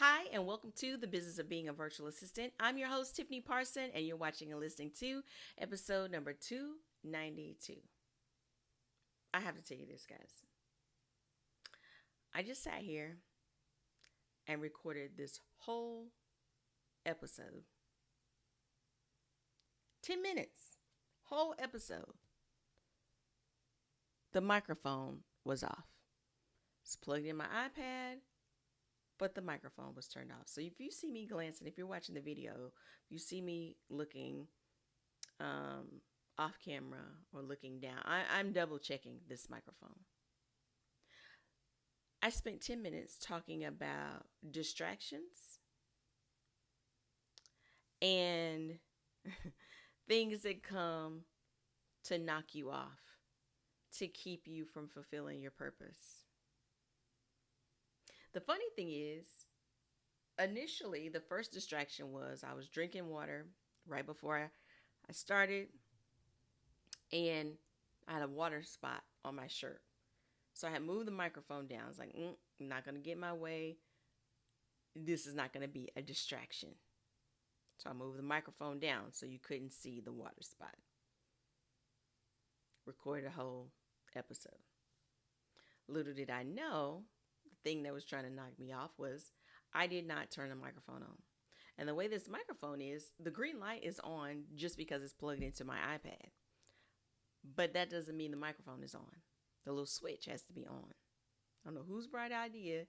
Hi, and welcome to the Business of Being a Virtual Assistant. I'm your host, Tiffany Parson, and you're watching and listening to episode number 292. I have to tell you this, guys. I just sat here and recorded this whole episode 10 minutes, whole episode. The microphone was off. It's plugged in my iPad, but the microphone was turned off. So if you see me glancing, if you're watching the video, if you see me looking um, off camera or looking down, I'm double checking this microphone. I spent 10 minutes talking about distractions and things that come to knock you off, to keep you from fulfilling your purpose. The funny thing is, initially, the first distraction was I was drinking water right before I started, and I had a water spot on my shirt. So I had moved the microphone down. I was like, I'm not going to get my way. This is not going to be a distraction. So I moved the microphone down so you couldn't see the water spot. Recorded a whole episode. Little did I know, the thing that was trying to knock me off was I did not turn the microphone on. And the way this microphone is, the green light is on just because it's plugged into my iPad. But that doesn't mean the microphone is on. The little switch has to be on. I don't know whose bright idea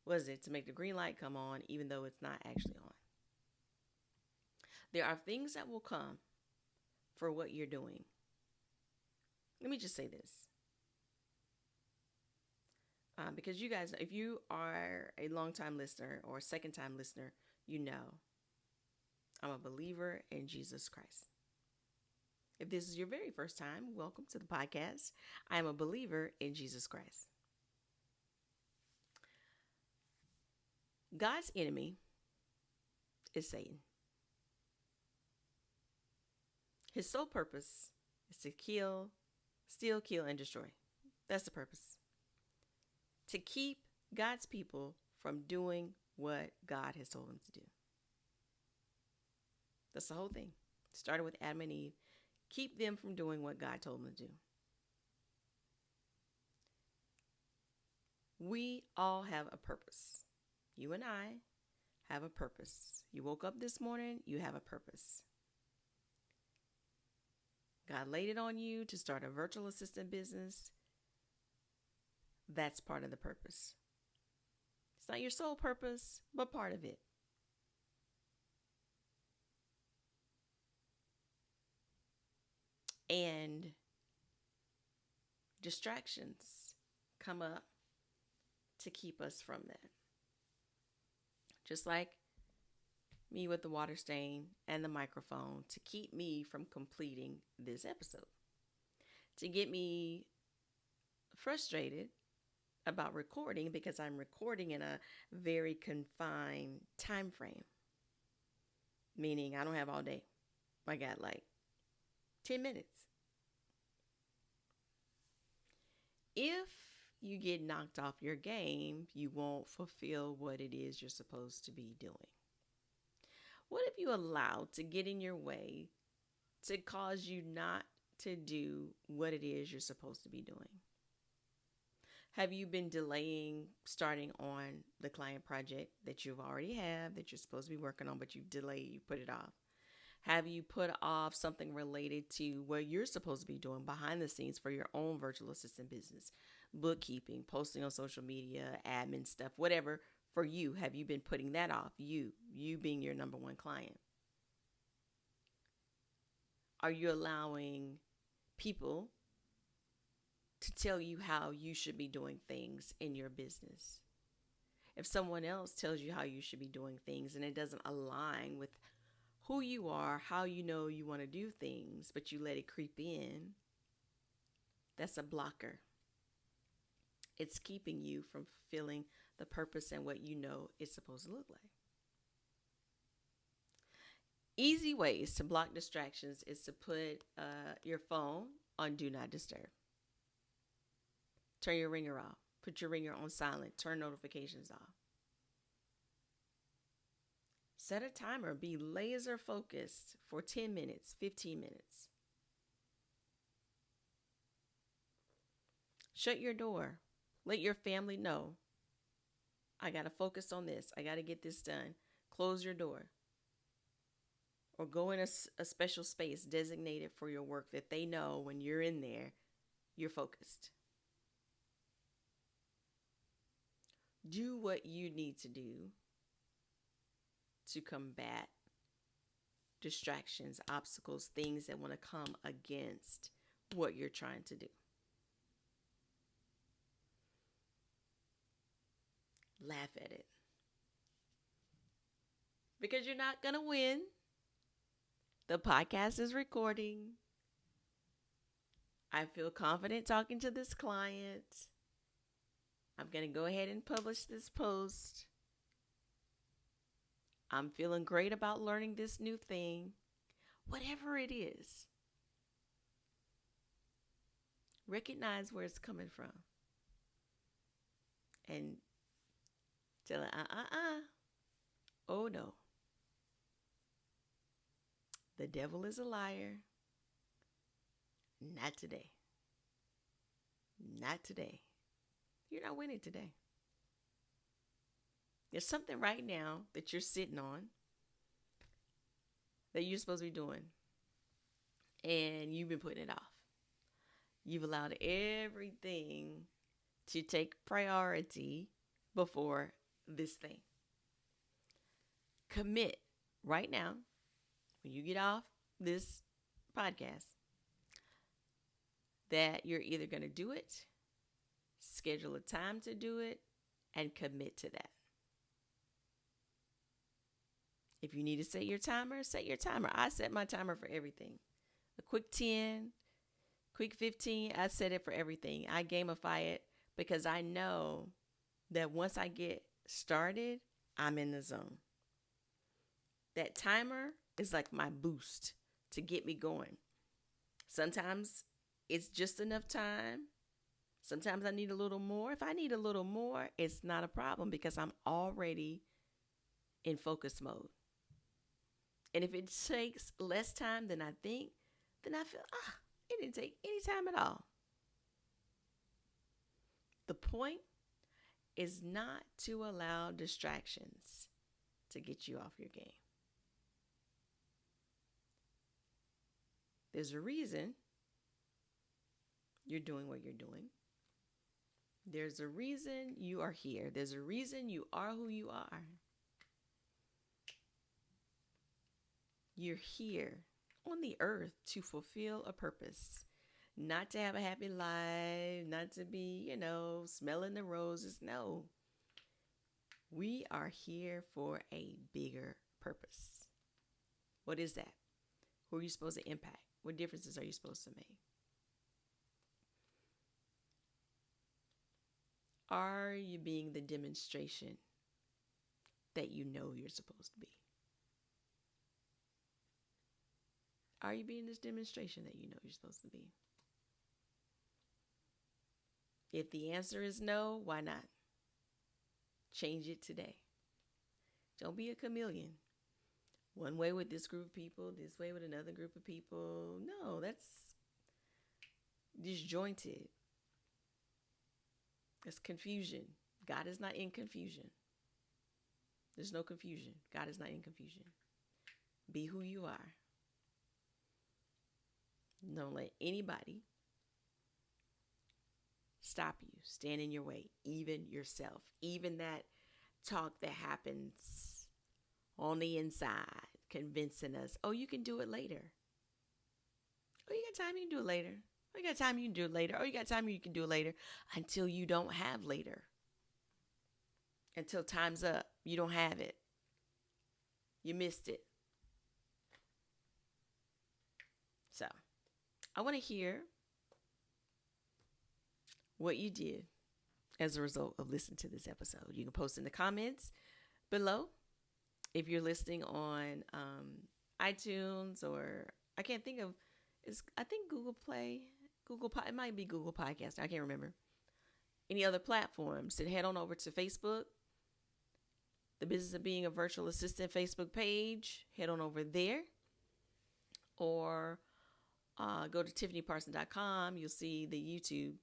was it to make the green light come on even though it's not actually on. There are things that will come for what you're doing. Let me just say this. Because you guys, if you are a long-time listener or a second-time listener, you know I'm a believer in Jesus Christ. If this is your very first time, welcome to the podcast. I am a believer in Jesus Christ. God's enemy is Satan. His sole purpose is to kill, steal, kill, and destroy. That's the purpose. To keep God's people from doing what God has told them to do. That's the whole thing. It started with Adam and Eve. Keep them from doing what God told them to do. We all have a purpose. You and I have a purpose. You woke up this morning, you have a purpose. God laid it on you to start a virtual assistant business. That's part of the purpose. It's not your sole purpose, but part of it. And distractions come up to keep us from that. Just like me with the water stain and the microphone, to keep me from completing this episode, to get me frustrated about recording because I'm recording in a very confined time frame, meaning I don't have all day. I got like 10 minutes. If you get knocked off your game, you won't fulfill what it is you're supposed to be doing. What if you allowed to get in your way to cause you not to do what it is you're supposed to be doing? Have you been delaying starting on the client project that you've already have, that you're supposed to be working on, but you delayed, you put it off? Have you put off something related to what you're supposed to be doing behind the scenes for your own virtual assistant business? Bookkeeping, posting on social media, admin stuff, whatever for you. Have you been putting that off? You being your number one client. Are you allowing people to tell you how you should be doing things in your business? If someone else tells you how you should be doing things and it doesn't align with who you are, how you know you want to do things, but you let it creep in, that's a blocker. It's keeping you from fulfilling the purpose and what you know it's supposed to look like. Easy ways to block distractions is to put your phone on Do Not Disturb. Turn your ringer off. Put your ringer on silent. Turn notifications off. Set a timer. Be laser focused for 10 minutes, 15 minutes. Shut your door. Let your family know. I got to focus on this. I got to get this done. Close your door. Or go in a special space designated for your work that they know when you're in there, you're focused. Do what you need to do to combat distractions, obstacles, things that want to come against what you're trying to do. Laugh at it. Because you're not going to win. The podcast is recording. I feel confident talking to this client. I'm going to go ahead and publish this post. I'm feeling great about learning this new thing. Whatever it is, recognize where it's coming from. And tell it, oh no. The devil is a liar. Not today. Not today. You're not winning today. There's something right now that you're sitting on that you're supposed to be doing, and you've been putting it off. You've allowed everything to take priority before this thing. Commit right now, when you get off this podcast, that you're either going to do it, schedule a time to do it, and commit to that. If you need to set your timer, set your timer. I set my timer for everything. A quick 10, quick 15, I set it for everything. I gamify it because I know that once I get started, I'm in the zone. That timer is like my boost to get me going. Sometimes it's just enough time. Sometimes I need a little more. If I need a little more, it's not a problem because I'm already in focus mode. And if it takes less time than I think, then I feel, it didn't take any time at all. The point is not to allow distractions to get you off your game. There's a reason you're doing what you're doing. There's a reason you are here. There's a reason you are who you are. You're here on the earth to fulfill a purpose, not to have a happy life, not to be, smelling the roses. No, we are here for a bigger purpose. What is that? Who are you supposed to impact? What differences are you supposed to make? Are you being the demonstration that you know you're supposed to be? Are you being this demonstration that you know you're supposed to be? If the answer is no, why not? Change it today. Don't be a chameleon. One way with this group of people, this way with another group of people. No, that's disjointed. That's confusion. God is not in confusion. There's no confusion. God is not in confusion. Be who you are. Don't let anybody stop you, stand in your way, even yourself, even that talk that happens on the inside, convincing us, oh, you can do it later. Oh, you got time, you can do it later. Oh, you got time, you can do it later. Oh, you got time, you can do it later, until you don't have later. Until time's up, you don't have it. You missed it. So, I want to hear what you did as a result of listening to this episode. You can post in the comments below. If you're listening on iTunes, or I can't think of, I think Google Play, it might be Google Podcast. I can't remember. Any other platforms, then head on over to Facebook. the Business of Being a Virtual Assistant Facebook page, head on over there, or go to tiffanyparson.com. You'll see the YouTube.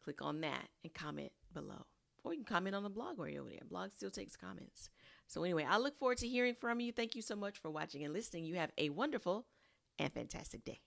Click on that and comment below. Or you can comment on the blog while you're over there. Blog still takes comments. So anyway, I look forward to hearing from you. Thank you so much for watching and listening. You have a wonderful and fantastic day.